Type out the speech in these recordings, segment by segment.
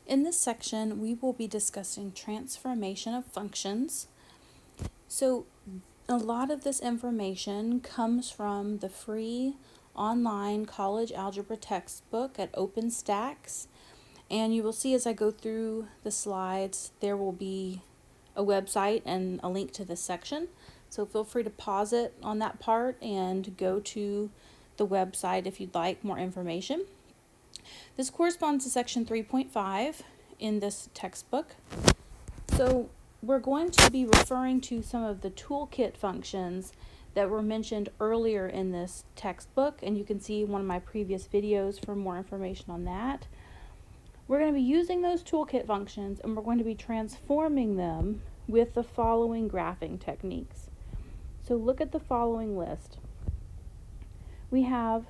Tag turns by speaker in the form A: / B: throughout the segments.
A: In this section, we will be discussing transformation of functions. So a lot of this information comes from the free online college algebra textbook at OpenStax. And you will see as I go through the slides, there will be a website and a link to this section. So feel free to pause it on that part and go to the website if you'd like more information. This corresponds to section 3.5 in this textbook. So we're going to be referring to some of the toolkit functions that were mentioned earlier in this textbook, and you can see one of my previous videos for more information on that. We're going to be using those toolkit functions, and we're going to be transforming them with the following graphing techniques. So look at the following list. We have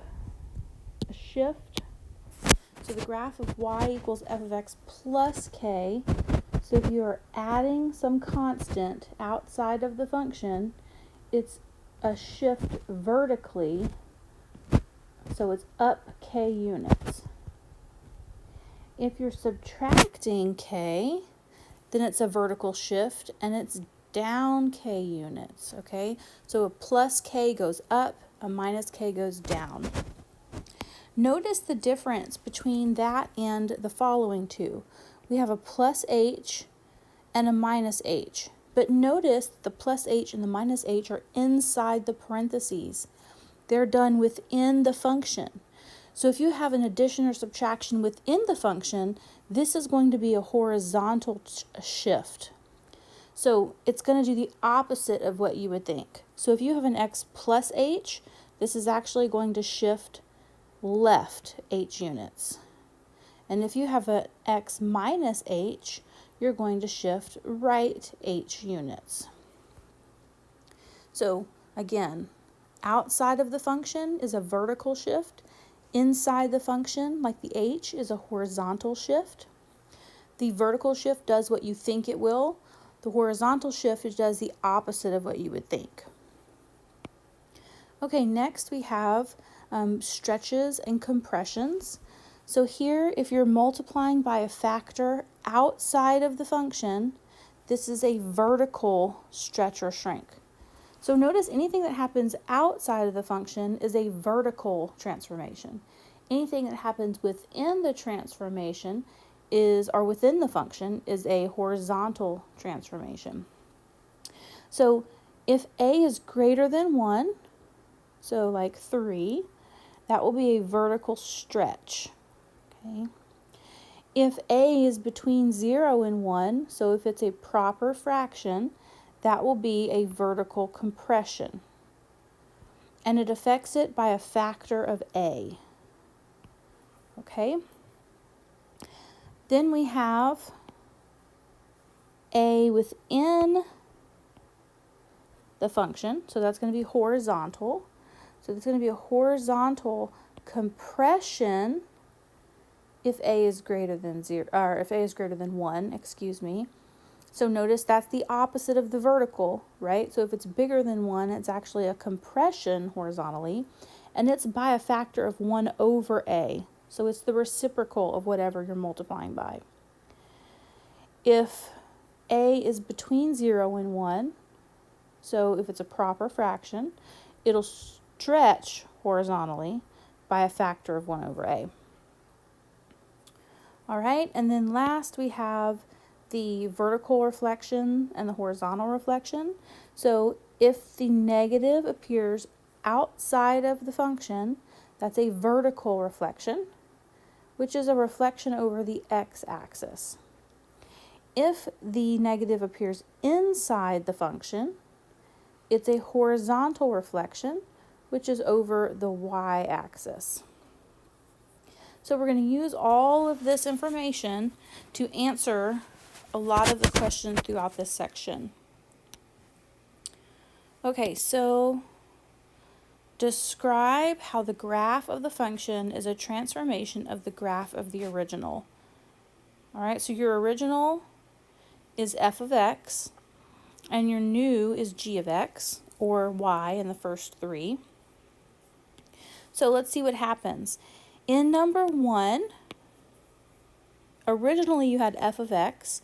A: a shift. So the graph of y equals f of x plus k. So if you are adding some constant outside of the function, it's a shift vertically, so it's up k units. If you're subtracting k, then it's a vertical shift and it's down k units, okay? So a plus k goes up, a minus k goes down. Notice the difference between that and the following two. We have a plus h and a minus h. But notice the plus h and the minus h are inside the parentheses. They're done within the function. So if you have an addition or subtraction within the function, this is going to be a horizontal shift. So it's going to do the opposite of what you would think. So if you have an x plus h, this is actually going to shift left h units. And if you have an x minus h, you're going to shift right h units. So again, outside of the function is a vertical shift. Inside the function, like the h, is a horizontal shift. The vertical shift does what you think it will. The horizontal shift does the opposite of what you would think. Okay, next we have stretches and compressions. So here, if you're multiplying by a factor outside of the function, this is a vertical stretch or shrink. So notice anything that happens outside of the function is a vertical transformation. Anything that happens within the transformation or within the function is a horizontal transformation. So if a is greater than 1, so like 3, that will be a vertical stretch. Okay. If a is between 0 and 1, so if it's a proper fraction, that will be a vertical compression. And it affects it by a factor of a. Okay. Then we have a within the function, so that's going to be horizontal. So it's going to be a horizontal compression if a is greater than 0, or if a is greater than 1, excuse me. So notice that's the opposite of the vertical, right? So if it's bigger than 1, it's actually a compression horizontally, and it's by a factor of 1 over a. So it's the reciprocal of whatever you're multiplying by. If a is between 0 and 1, so if it's a proper fraction, it'll stretch horizontally by a factor of 1 over a. All right, and then last we have the vertical reflection and the horizontal reflection. So if the negative appears outside of the function, that's a vertical reflection, which is a reflection over the x-axis. If the negative appears inside the function, it's a horizontal reflection, which is over the y-axis. So we're going to use all of this information to answer a lot of the questions throughout this section. Okay, so describe how the graph of the function is a transformation of the graph of the original. All right, so your original is f of x, and your new is g of x, or y in the first 3. So let's see what happens. In number 1, originally you had f of x,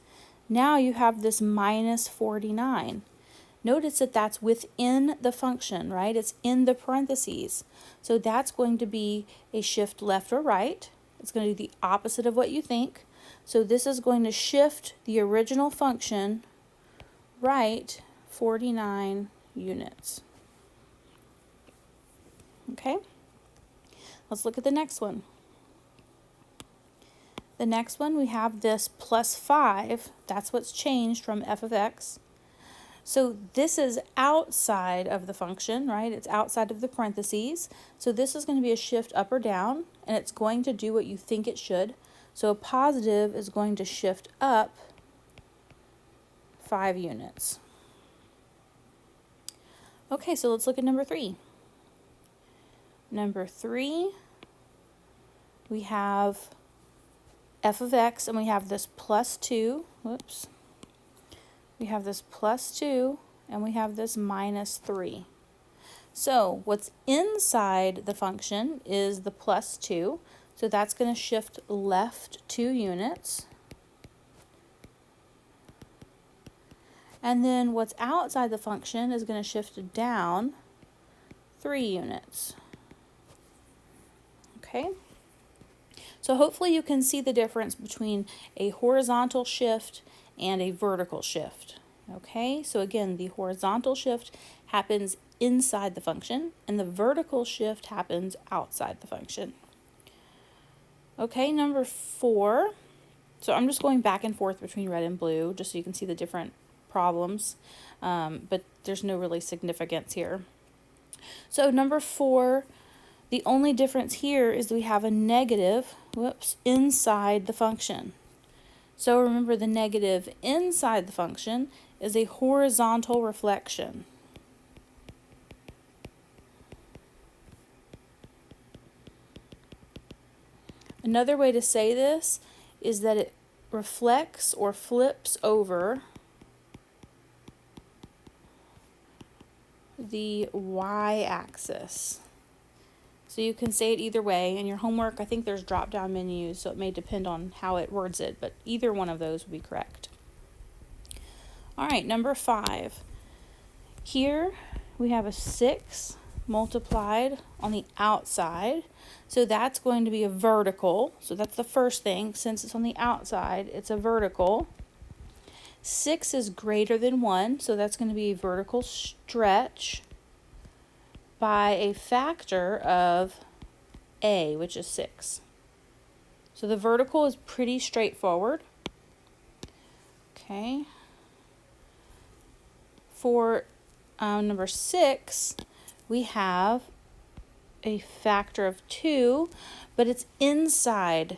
A: now you have this minus 49. Notice that that's within the function, right? It's in the parentheses. So that's going to be a shift left or right. It's going to do the opposite of what you think. So this is going to shift the original function right 49 units. Okay? Let's look at the next one. The next one, we have this plus 5. That's what's changed from f of x. So this is outside of the function, right? It's outside of the parentheses. So this is going to be a shift up or down, and it's going to do what you think it should. So a positive is going to shift up 5 units. Okay, so let's look at number 3. Number 3, we have f of x, and we have this plus 2. Whoops. We have this plus 2, and we have this minus 3. So what's inside the function is the plus 2. So that's going to shift left 2 units. And then what's outside the function is going to shift down 3 units. Okay? So hopefully you can see the difference between a horizontal shift and a vertical shift. Okay, so again, the horizontal shift happens inside the function, and the vertical shift happens outside the function. Okay, number 4. So I'm just going back and forth between red and blue, just so you can see the different problems, but there's no really significance here. So number 4, the only difference here is we have a negative, inside the function. So remember, the negative inside the function is a horizontal reflection. Another way to say this is that it reflects or flips over the y-axis. So you can say it either way. In your homework, I think there's drop-down menus, so it may depend on how it words it, but either one of those would be correct. All right, number 5. Here we have a 6 multiplied on the outside, so that's going to be a vertical. So that's the first thing. Since it's on the outside, it's a vertical. 6 is greater than 1, so that's going to be a vertical stretch by a factor of a, which is 6. So the vertical is pretty straightforward. Okay. For number 6, we have a factor of 2, but it's inside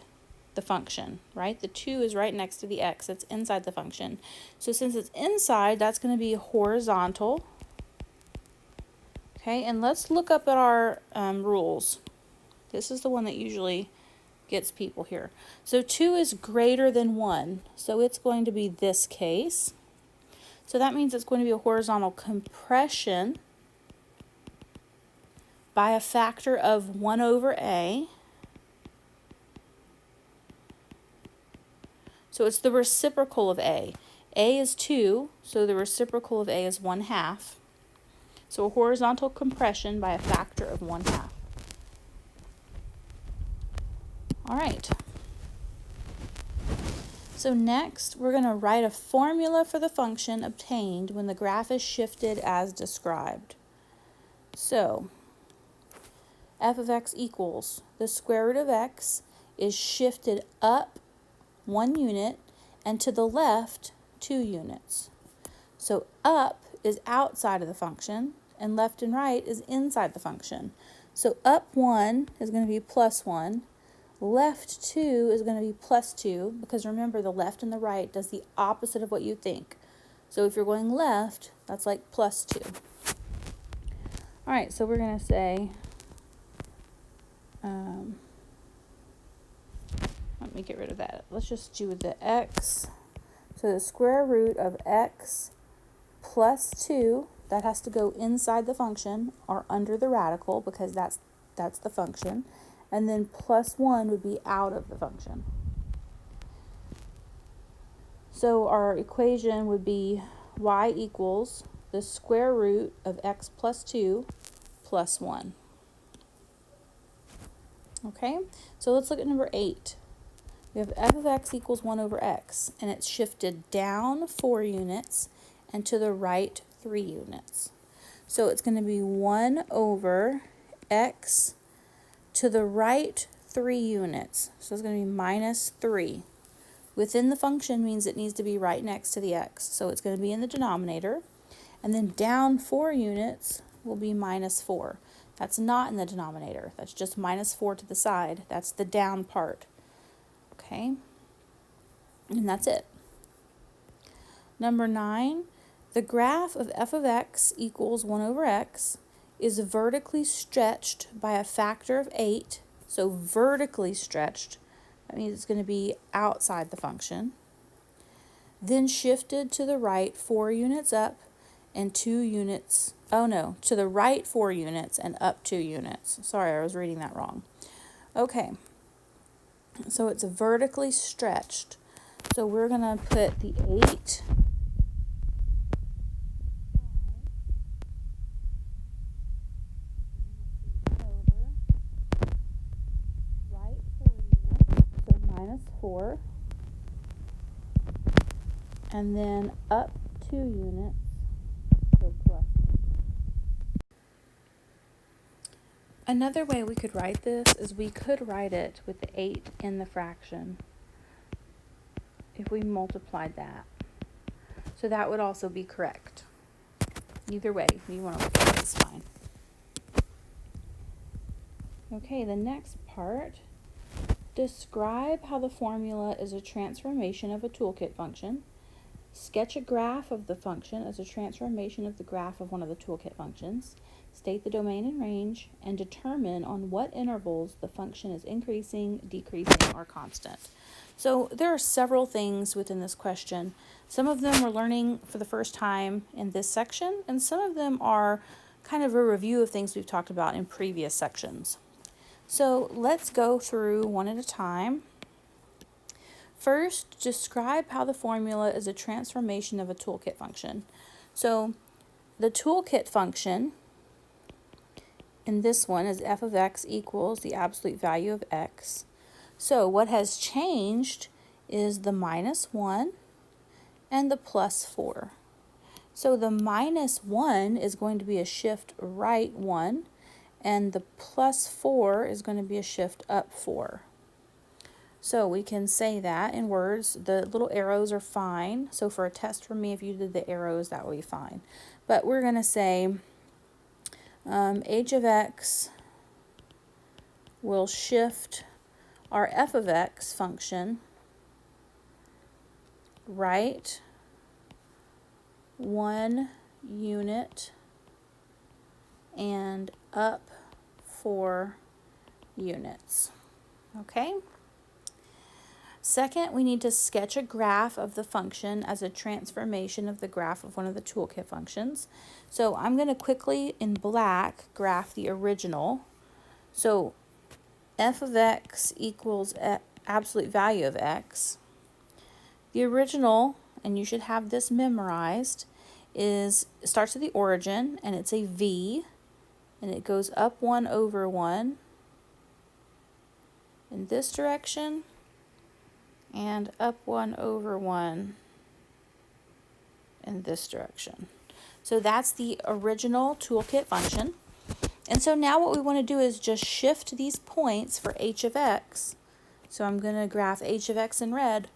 A: the function, right? The 2 is right next to the x. It's inside the function. So since it's inside, that's going to be horizontal. Okay, and let's look up at our rules. This is the one that usually gets people here. So 2 is greater than 1, so it's going to be this case. So that means it's going to be a horizontal compression by a factor of 1 over a. So it's the reciprocal of a. A is 2, so the reciprocal of a is 1/2. So a horizontal compression by a factor of 1/2. All right. So next, we're going to write a formula for the function obtained when the graph is shifted as described. So f of x equals the square root of x is shifted up 1 unit and to the left 2 units. So up is outside of the function, and left and right is inside the function. So up 1 is going to be plus 1, left 2 is going to be plus 2, because remember, the left and the right does the opposite of what you think. So if you're going left, that's like plus 2. All right, so we're going to say, let me get rid of that. Let's just do the x. So the square root of x plus 2, that has to go inside the function or under the radical, because that's the function. And then plus 1 would be out of the function. So our equation would be y equals the square root of x plus 2 plus 1. Okay, so let's look at number 8. We have f of x equals 1 over x, and it's shifted down 4 units and to the right 3 units. So it's going to be 1 over x to the right 3 units. So it's going to be minus 3. Within the function means it needs to be right next to the x. So it's going to be in the denominator. And then down 4 units will be minus 4. That's not in the denominator. That's just minus 4 to the side. That's the down part. Okay? And that's it. Number 9, the graph of f of x equals 1 over x is vertically stretched by a factor of 8. So vertically stretched, that means it's going to be outside the function. Then shifted to the right 4 units up and 2 units, to the right 4 units and up 2 units. Sorry, I was reading that wrong. Okay, so it's vertically stretched. So we're going to put the 8 right 4 units, so minus 4, and then up 2 units, so plus. Another way we could write this is we could write it with the 8 in the fraction if we multiplied that. So that would also be correct. Either way, you want to look at it, it's fine. Okay, the next part. Describe how the formula is a transformation of a toolkit function. Sketch a graph of the function as a transformation of the graph of one of the toolkit functions. State the domain and range, and determine on what intervals the function is increasing, decreasing, or constant. So there are several things within this question. Some of them we're learning for the first time in this section, and some of them are kind of a review of things we've talked about in previous sections. So let's go through one at a time. First, describe how the formula is a transformation of a toolkit function. So the toolkit function in this one is f of x equals the absolute value of x. So what has changed is the minus 1 and the plus 4. So the minus 1 is going to be a shift right 1, and the plus 4 is going to be a shift up 4. So we can say that in words. The little arrows are fine. So for a test for me, if you did the arrows, that would be fine. But we're going to say h of x will shift our f of x function right 1 unit and up 4 units. Okay? Second, we need to sketch a graph of the function as a transformation of the graph of one of the toolkit functions. So I'm going to quickly, in black, graph the original. So f of x equals absolute value of x. The original, and you should have this memorized, it starts at the origin, and it's a v, and it goes up 1 over 1 in this direction, and up 1 over 1 in this direction. So that's the original toolkit function. And so now what we want to do is just shift these points for h of x. So I'm going to graph h of x in red,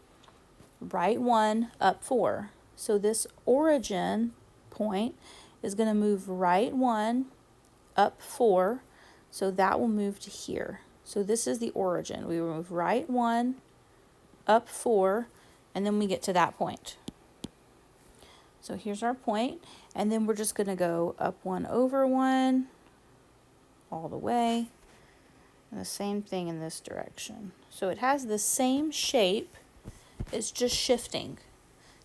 A: right 1, up 4. So this origin point is going to move right 1, up 4. So that will move to here. So this is the origin. We move right 1, up 4, and then we get to that point. So here's our point, and then we're just going to go up 1 over 1 all the way, and the same thing in this direction. So it has the same shape, it's just shifting.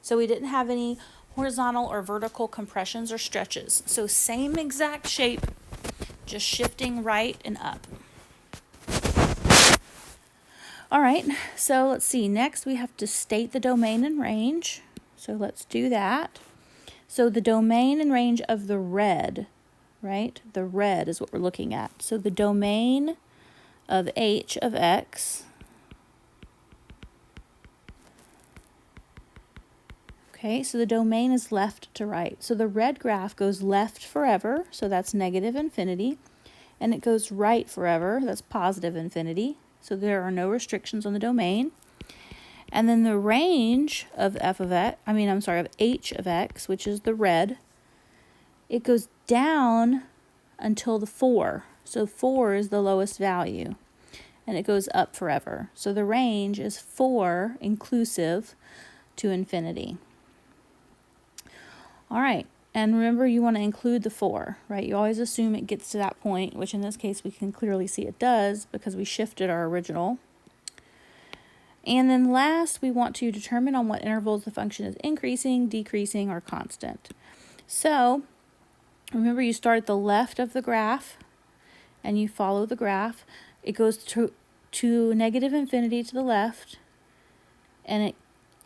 A: So we didn't have any horizontal or vertical compressions or stretches. So same exact shape, just shifting right and up. All right, so let's see. Next, we have to state the domain and range. So let's do that. So the domain and range of the red, right? The red is what we're looking at. So the domain of h of x, okay, so the domain is left to right. So the red graph goes left forever, so that's negative infinity, and it goes right forever, that's positive infinity. So there are no restrictions on the domain. And then the range of of h of x, which is the red, it goes down until the 4. So 4 is the lowest value, and it goes up forever. So the range is 4 inclusive to infinity. All right, and remember you want to include the 4, right? You always assume it gets to that point, which in this case we can clearly see it does because we shifted our original. And then last, we want to determine on what intervals the function is increasing, decreasing, or constant. So remember you start at the left of the graph and you follow the graph. It goes to negative infinity to the left, and it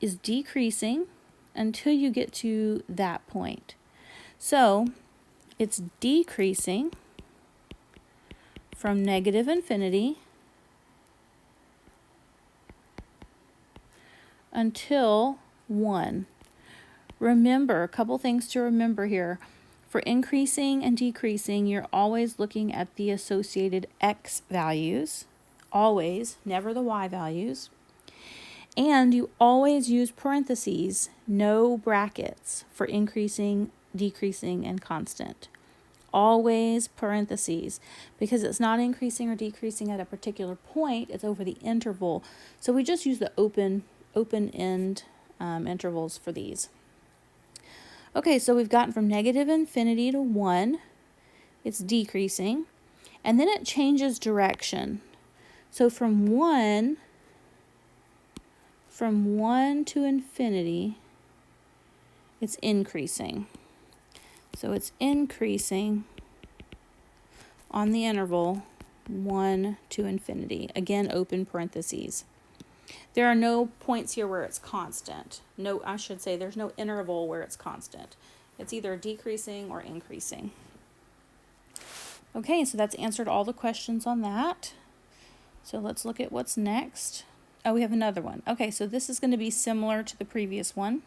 A: is decreasing until you get to that point. So it's decreasing from negative infinity until 1. Remember, a couple things to remember here. For increasing and decreasing, you're always looking at the associated x values. Always, never the y values. And you always use parentheses, no brackets, for increasing, decreasing, and constant. Always parentheses, because it's not increasing or decreasing at a particular point, it's over the interval. So we just use the open-end intervals for these. Okay, so we've gotten from negative infinity to 1. It's decreasing. And then it changes direction. So from 1 to infinity, it's increasing. So it's increasing on the interval 1 to infinity. Again, open parentheses. There are no points here where it's constant. No, I should say there's no interval where it's constant. It's either decreasing or increasing. Okay, so that's answered all the questions on that. So let's look at what's next. Oh, we have another one. Okay, so this is going to be similar to the previous one.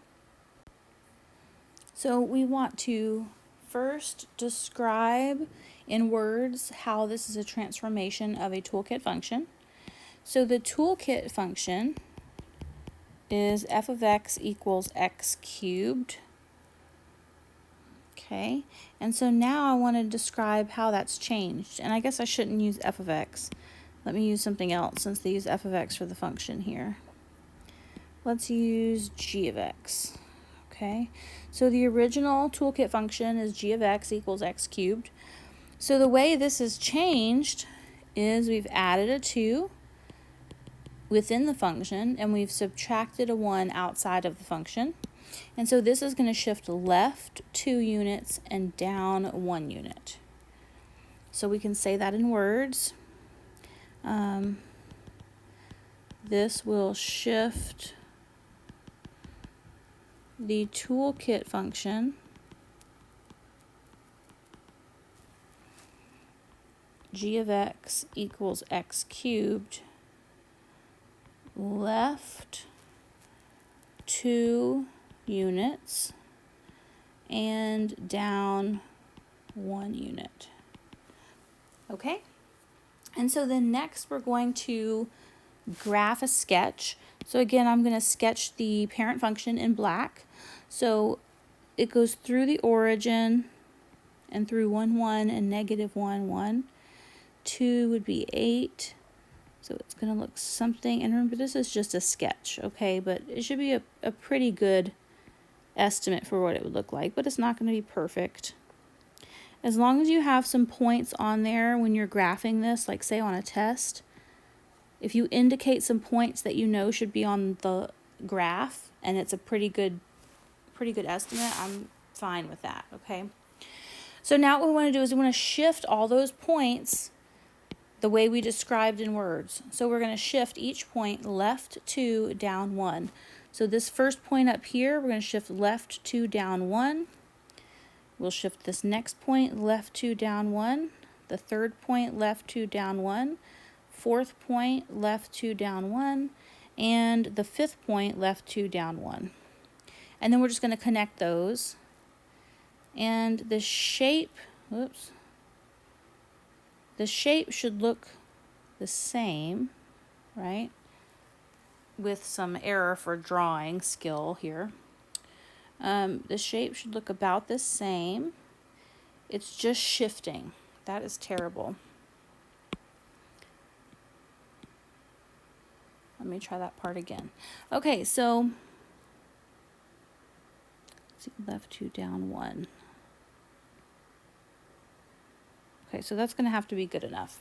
A: So we want to first describe in words how this is a transformation of a toolkit function. So the toolkit function is f of x equals x cubed. Okay, and so now I want to describe how that's changed. And I guess I shouldn't use f of x. Let me use something else since they use f of x for the function here. Let's use g of x. Okay, so the original toolkit function is g of x equals x cubed. So the way this has changed is we've added a 2 within the function, and we've subtracted a 1 outside of the function. And so this is going to shift left 2 units and down 1 unit. So we can say that in words. This will shift the toolkit function g of x equals x cubed left 2 units and down 1 unit. Okay? And so then next we're going to graph a sketch. So again, I'm going to sketch the parent function in black. So it goes through the origin and through 1, 1 and negative 1, 1. 2 would be 8. So it's going to look something, and remember this is just a sketch, okay? But it should be a pretty good estimate for what it would look like, but it's not going to be perfect. As long as you have some points on there when you're graphing this, like say on a test, if you indicate some points that you know should be on the graph and it's a pretty good estimate, I'm fine with that, okay? So now what we want to do is we want to shift all those points the way we described in words. So we're going to shift each point left 2, down 1. So this first point up here, we're going to shift left 2, down 1. We'll shift this next point left 2, down 1. The third point left 2, down 1. Fourth point left 2, down 1. And the fifth point left 2, down 1. And then we're just going to connect those. And the shape, whoops, the shape should look the same, right? With some error for drawing skill here. The shape should look about the same. It's just shifting. That is terrible. Let me try that part again. Okay, so let's see, left 2, down 1. Okay, so that's going to have to be good enough.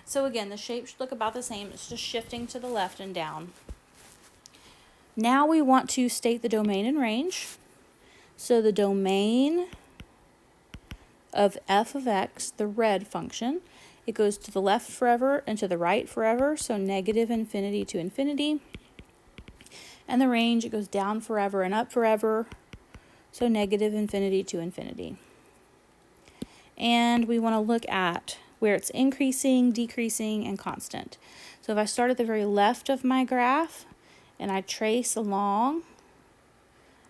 A: So again, the shape should look about the same. It's just shifting to the left and down. Now we want to state the domain and range. So the domain of f of x, the red function, it goes to the left forever and to the right forever, so negative infinity to infinity. And the range, it goes down forever and up forever, so negative infinity to infinity. And we want to look at where it's increasing, decreasing, and constant. So if I start at the very left of my graph and I trace along,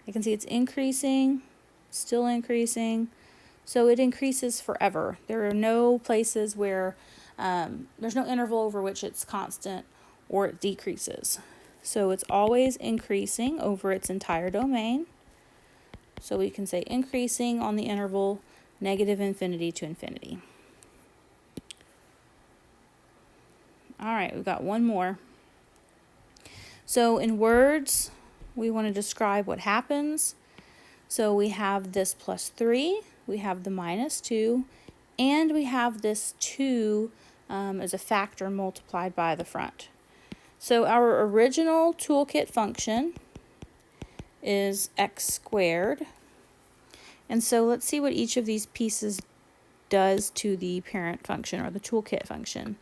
A: I can see it's increasing, still increasing. So it increases forever. There are no places where, there's no interval over which it's constant or it decreases. So it's always increasing over its entire domain. So we can say increasing on the interval negative infinity to infinity. All right, we've got one more. So in words, we want to describe what happens. So we have this plus 3, we have the minus 2, and we have this 2 as a factor multiplied by the front. So our original toolkit function is x squared. And so let's see what each of these pieces does to the parent function or the toolkit function.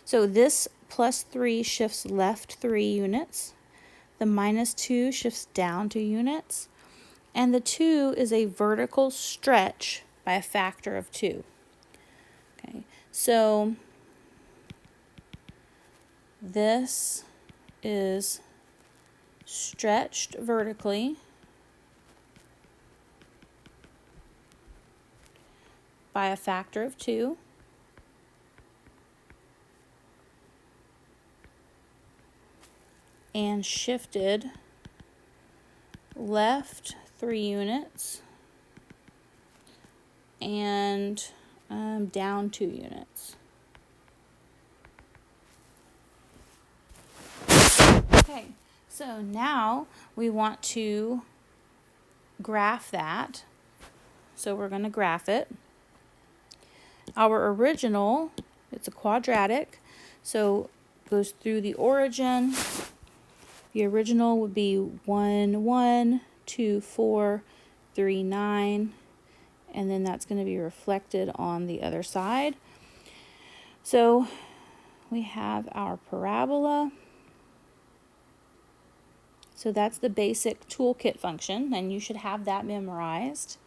A: So this plus 3 shifts left 3 units. The minus 2 shifts down 2 units. And the 2 is a vertical stretch by a factor of 2. Okay, so this is stretched vertically by a factor of 2. And shifted left 3 units and down 2 units. Okay, so now we want to graph that. So we're going to graph it. Our original, it's a quadratic, so it goes through the origin. The original would be 1, 1, 2, 4, 3, 9, and then that's going to be reflected on the other side. So we have our parabola. So that's the basic toolkit function, and you should have that memorized.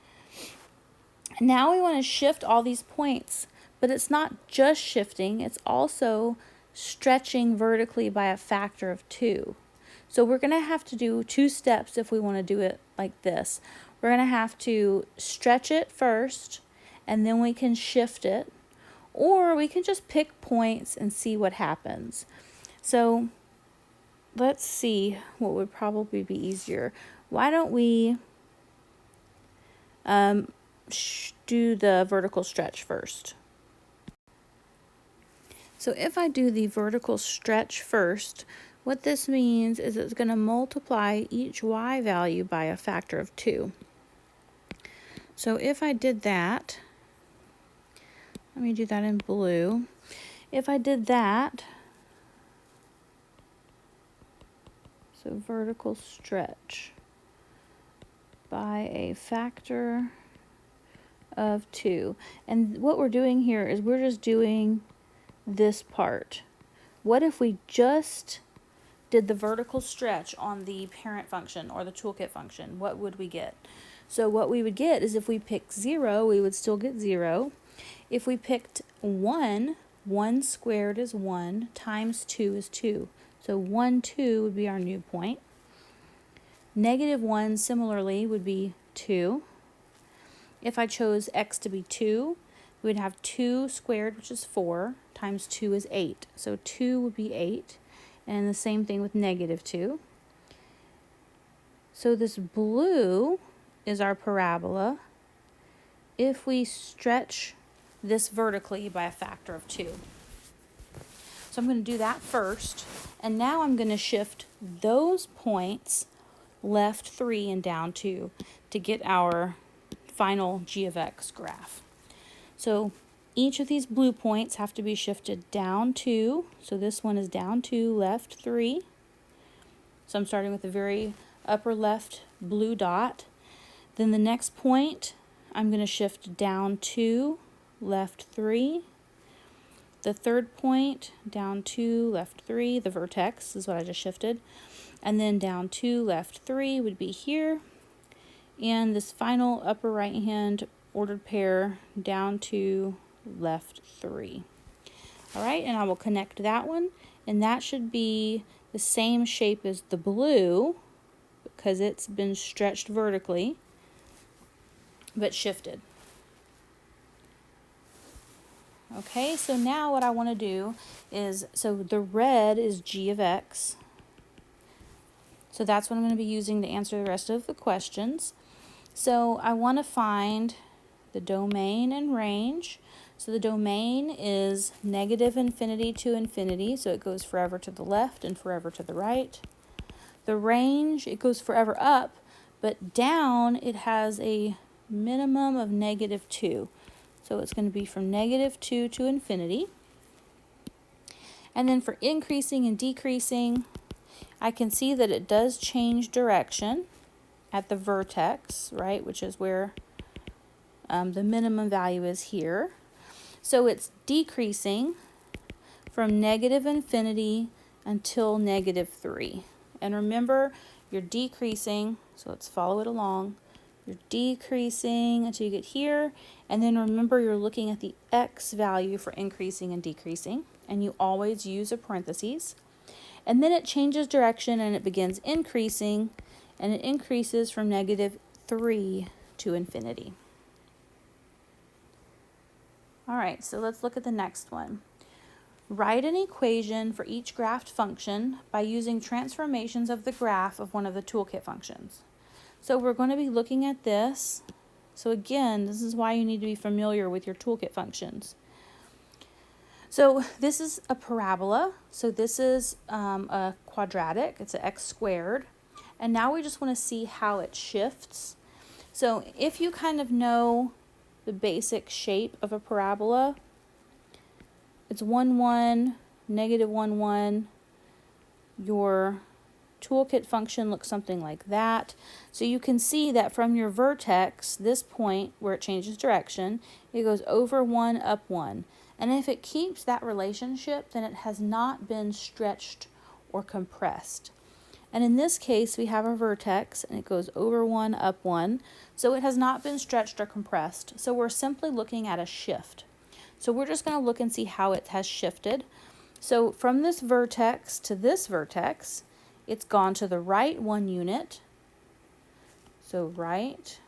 A: Now we want to shift all these points, but it's not just shifting, it's also stretching vertically by a factor of 2. So we're going to have to do 2 steps if we want to do it like this. We're going to have to stretch it first, and then we can shift it, or we can just pick points and see what happens. So let's see what would probably be easier. Why don't we do the vertical stretch first? So if I do the vertical stretch first, what this means is it's going to multiply each y value by a factor of 2. So if I did that, let me do that in blue. If I did that, so vertical stretch by a factor of 2. And what we're doing here is we're just doing this part? What if we just did the vertical stretch on the parent function or the toolkit function? What would we get? So what we would get is if we picked 0, we would still get 0. If we picked 1, 1 squared is 1 times 2 is 2. So 1, 2 would be our new point. Negative 1 similarly would be 2. If I chose x to be 2, we would have 2 squared, which is 4, times 2 is 8. So 2 would be 8. And the same thing with negative 2. So this blue is our parabola if we stretch this vertically by a factor of 2. So I'm going to do that first. And now I'm going to shift those points left 3 and down 2 to get our final g of x graph. So each of these blue points have to be shifted down 2. So this one is down 2, left 3. So I'm starting with the very upper left blue dot. Then the next point, I'm going to shift down 2, left 3. The third point, down 2, left 3. The vertex is what I just shifted. And then down 2, left 3 would be here. And this final upper right hand ordered pair, down 2, left 3. All right, and I will connect that one. And that should be the same shape as the blue because it's been stretched vertically but shifted. Okay, so now what I want to do is, so the red is g of x. So that's what I'm going to be using to answer the rest of the questions. So I want to find the domain and range. So the domain is negative infinity to infinity, so it goes forever to the left and forever to the right. The range, it goes forever up, but down it has a minimum of negative 2. So it's going to be from negative 2 to infinity. And then for increasing and decreasing, I can see that it does change direction at the vertex, right, which is where the minimum value is here. So it's decreasing from negative infinity until negative 3. And remember, you're decreasing, so let's follow it along. You're decreasing until you get here, and then remember you're looking at the x value for increasing and decreasing, and you always use a parentheses. And then it changes direction and it begins increasing, and it increases from negative 3 to infinity. All right, so let's look at the next one. Write an equation for each graphed function by using transformations of the graph of one of the toolkit functions. So we're going to be looking at this. So again, this is why you need to be familiar with your toolkit functions. So this is a parabola. So this is a quadratic. It's an x squared. And now we just want to see how it shifts. So if you kind of know the basic shape of a parabola, it's 1, 1, negative 1, 1. Your toolkit function looks something like that. So you can see that from your vertex, this point where it changes direction, it goes over 1, up 1. And if it keeps that relationship, then it has not been stretched or compressed. And in this case, we have a vertex, and it goes over 1, up 1. So it has not been stretched or compressed. So we're simply looking at a shift. So we're just going to look and see how it has shifted. So from this vertex to this vertex, it's gone to the right 1 unit. So right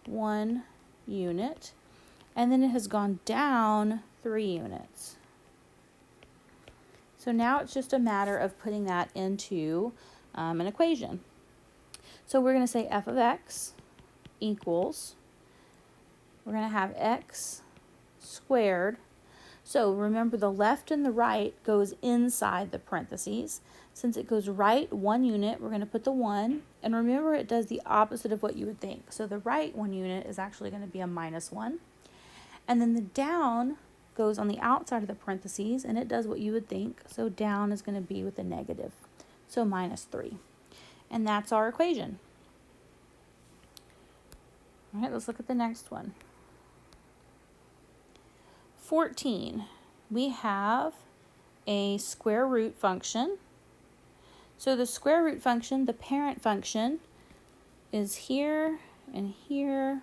A: 1 unit. And then it has gone down 3 units. So now it's just a matter of putting that into an equation. So we're going to say f of x equals, we're going to have x squared. So remember, the left and the right goes inside the parentheses. Since it goes right 1 unit, we're going to put the 1. And remember, it does the opposite of what you would think. So the right 1 unit is actually going to be a -1. And then the down goes on the outside of the parentheses, and it does what you would think. So down is going to be with a negative. So -3. And that's our equation. All right, let's look at the next one. 14. we have a square root function. So the square root function, the parent function, is here and here.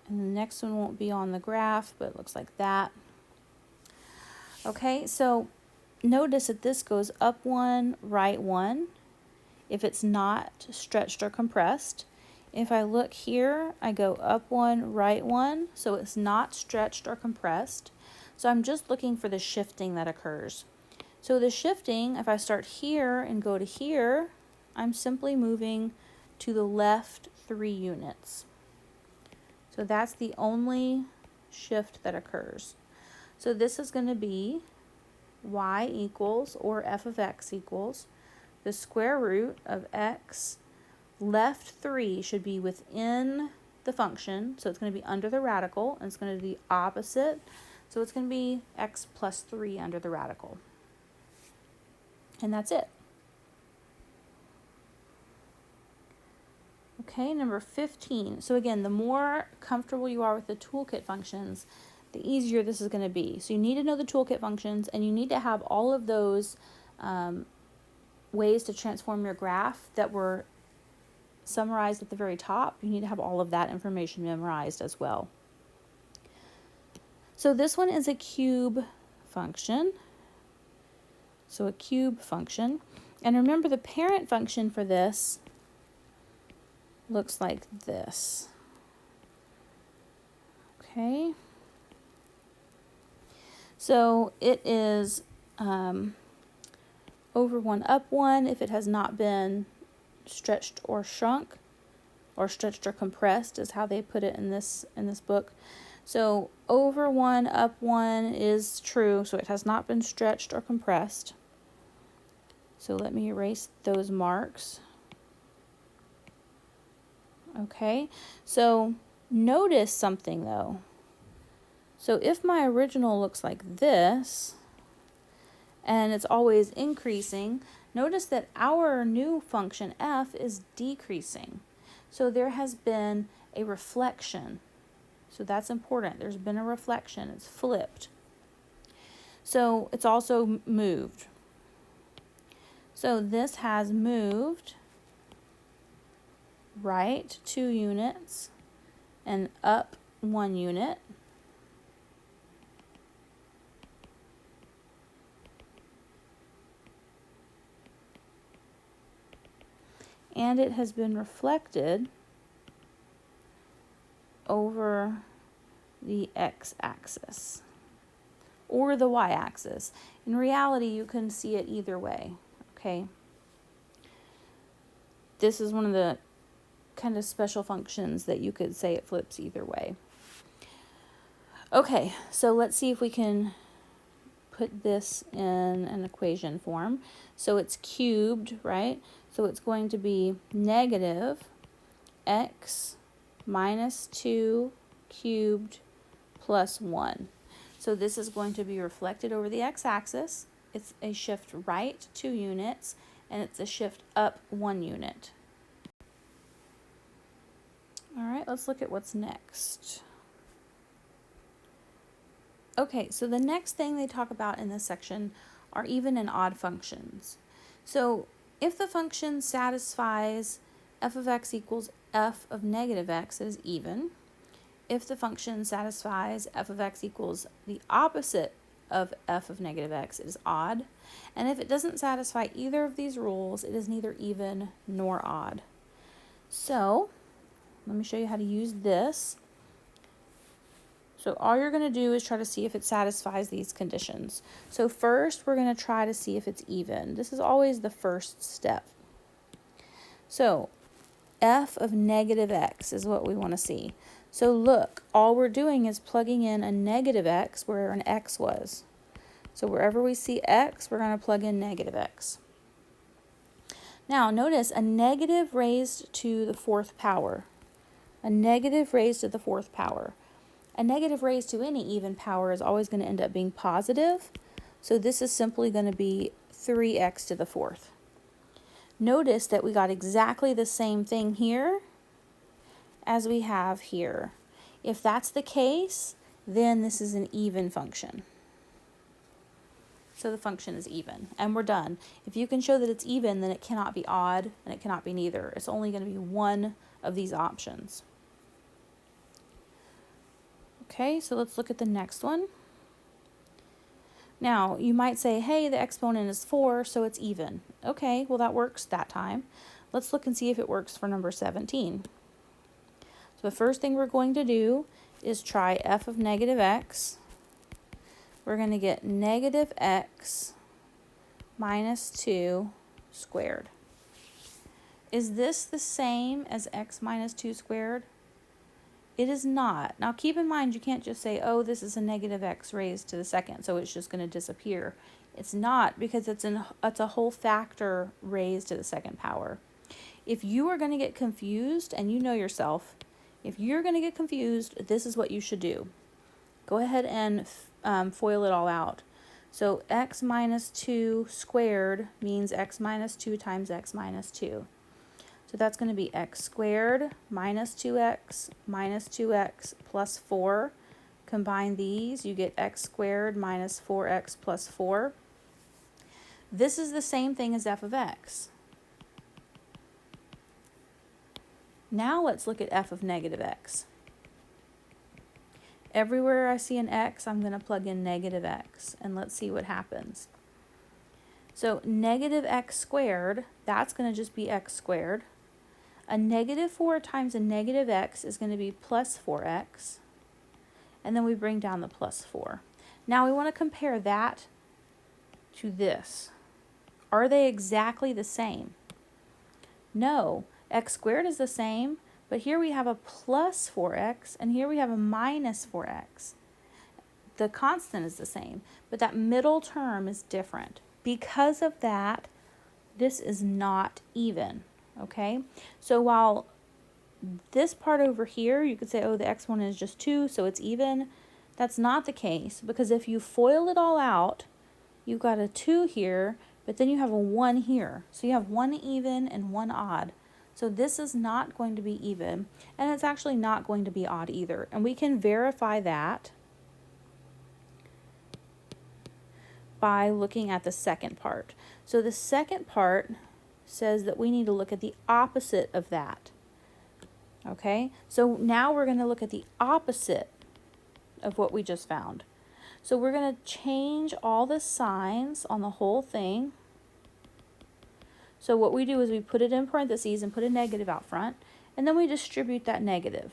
A: And the next one won't be on the graph, but it looks like that. Okay, so notice that this goes up 1, right 1, if it's not stretched or compressed. If I look here, I go up 1, right 1, so it's not stretched or compressed. So I'm just looking for the shifting that occurs. So the shifting, if I start here and go to here, I'm simply moving to the left 3 units. So that's the only shift that occurs. So this is going to be y equals, or f of x equals, the square root of x left 3 should be within the function, so it's going to be under the radical, and it's going to be opposite, so it's going to be x plus 3 under the radical. And that's it. Okay, number 15. So again, the more comfortable you are with the toolkit functions, the easier this is going to be. So you need to know the toolkit functions, and you need to have all of those ways to transform your graph that were summarized at the very top. You need to have all of that information memorized as well. So this one is a cube function. So a cube function. And remember, the parent function for this looks like this. Okay. So it is over 1, up 1 if it has not been stretched or shrunk, or stretched or compressed is how they put it in this book. So over 1, up 1 is true, so it has not been stretched or compressed. So let me erase those marks. Okay, so notice something though. So if my original looks like this, and it's always increasing, notice that our new function f is decreasing. So there has been a reflection. So that's important. There's been a reflection. It's flipped. So it's also moved. So this has moved right 2 units and up 1 unit. And it has been reflected over the x-axis or the y-axis. In reality, you can see it either way, okay? This is one of the kind of special functions that you could say it flips either way. Okay, so let's see if we can put this in an equation form. So it's cubed, right? So it's going to be negative x minus 2 cubed plus 1. So this is going to be reflected over the x-axis. It's a shift right 2 units, and it's a shift up 1 unit. All right, let's look at what's next. Okay, so the next thing they talk about in this section are even and odd functions. So if the function satisfies f of x equals f of negative x, it is even. If the function satisfies f of x equals the opposite of f of negative x, it is odd. And if it doesn't satisfy either of these rules, it is neither even nor odd. So let me show you how to use this. So all you're going to do is try to see if it satisfies these conditions. So first, we're going to try to see if it's even. This is always the first step. So f of negative x is what we want to see. So look, all we're doing is plugging in a negative x where an x was. So wherever we see x, we're going to plug in negative x. Now notice a negative raised to the 4th power. A negative raised to the 4th power. A negative raised to any even power is always going to end up being positive. So this is simply going to be 3x to the 4th. Notice that we got exactly the same thing here as we have here. If that's the case, then this is an even function. So the function is even, and we're done. If you can show that it's even, then it cannot be odd, and it cannot be neither. It's only going to be one of these options. Okay, so let's look at the next one. Now, you might say, hey, the exponent is 4, so it's even. Okay, well that works that time. Let's look and see if it works for number 17. So the first thing we're going to do is try f of negative x. We're going to get negative x minus 2 squared. Is this the same as x minus 2 squared? It is not. Now keep in mind, you can't just say, oh, this is a negative x raised to the second, so it's just going to disappear. It's not, because it's a whole factor raised to the second power. If you are going to get confused, and you know yourself, if you're going to get confused, this is what you should do. Go ahead and FOIL it all out. So x minus 2 squared means x minus 2 times x minus 2. So that's going to be x squared minus 2x plus 4. Combine these, you get x squared minus 4x plus 4. This is the same thing as f of x. Now let's look at f of negative x. Everywhere I see an x, I'm going to plug in negative x, and let's see what happens. So negative x squared, that's going to just be x squared. A negative 4 times a negative x is going to be plus 4x, and then we bring down the plus 4. Now we want to compare that to this. Are they exactly the same? No, x squared is the same, but here we have a plus 4x, and here we have a minus 4x. The constant is the same, but that middle term is different. Because of that, this is not even, okay? So while this part over here, you could say, oh, the x1 is just 2, so it's even. That's not the case, because if you FOIL it all out, you've got a 2 here, but then you have a 1 here. So you have one even and one odd. So this is not going to be even, and it's actually not going to be odd either. And we can verify that by looking at the second part. So the second part says that we need to look at the opposite of that. Okay, so now we're going to look at the opposite of what we just found. So we're going to change all the signs on the whole thing. So what we do is we put it in parentheses and put a negative out front, and then we distribute that negative.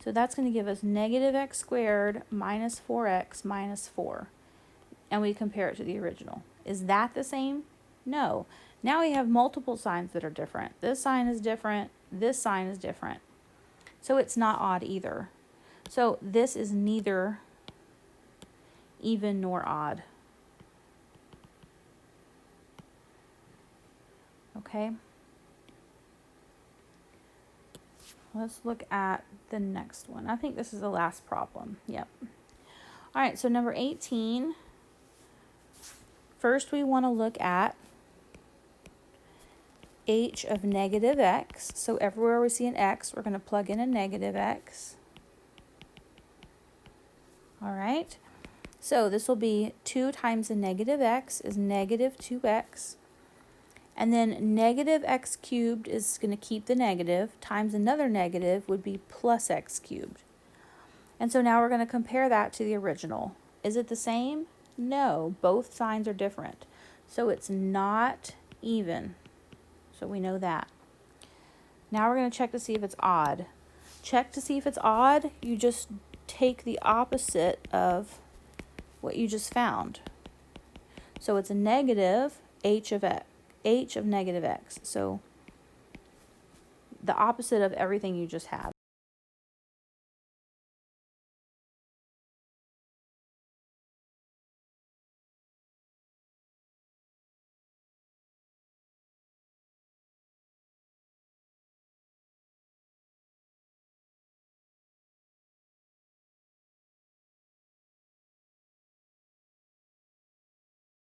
A: So that's going to give us negative x squared minus 4x minus 4. And we compare it to the original. Is that the same? No. Now we have multiple signs that are different. This sign is different. This sign is different. So it's not odd either. So this is neither even nor odd. Okay. Let's look at the next one. I think this is the last problem. Yep. All right, so number 18. First, we want to look at h of negative x. So everywhere we see an x, we're going to plug in a negative x. All right. So this will be 2 times a negative x is negative 2x. And then negative x cubed is going to keep the negative, times another negative would be plus x cubed. And so now we're going to compare that to the original. Is it the same? No, both signs are different. So it's not even. So we know that. Now we're going to check to see if it's odd. Check to see if it's odd, you just take the opposite of what you just found. So it's a negative h of negative x. So the opposite of everything you just had.